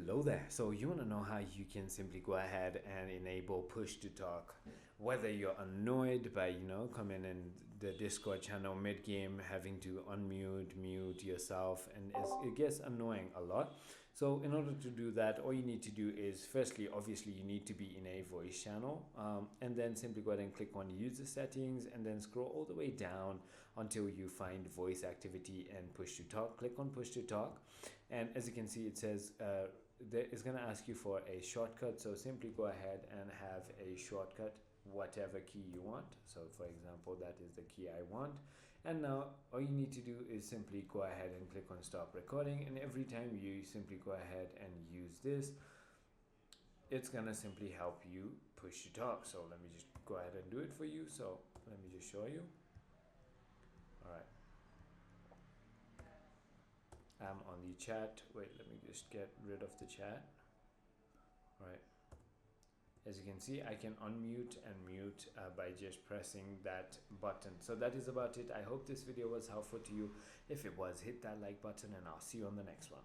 Hello there. So you want to know how you can simply go ahead and enable push to talk, whether you're annoyed by coming in the Discord channel mid game having to mute yourself, and it gets annoying a lot. So in order to do that, all you need to do is, firstly, obviously you need to be in a voice channel, and then simply go ahead and click on user settings and then scroll all the way down until you find voice activity and push to talk. Click on push to talk, and as you can see, it says it's going to ask you for a shortcut. So simply go ahead and have a shortcut, whatever key you want. So for example, that is the key I want. And now all you need to do is simply go ahead and click on stop recording, and every time you simply go ahead and use this, it's gonna simply help you push to talk. So let me just go ahead and do it for you. So let me just show you. All right, I'm on the chat. Wait, let me just get rid of the chat. All right, as you can see, I can unmute and mute by just pressing that button. So that is about it. I hope this video was helpful to you. If it was, hit that like button, and I'll see you on the next one.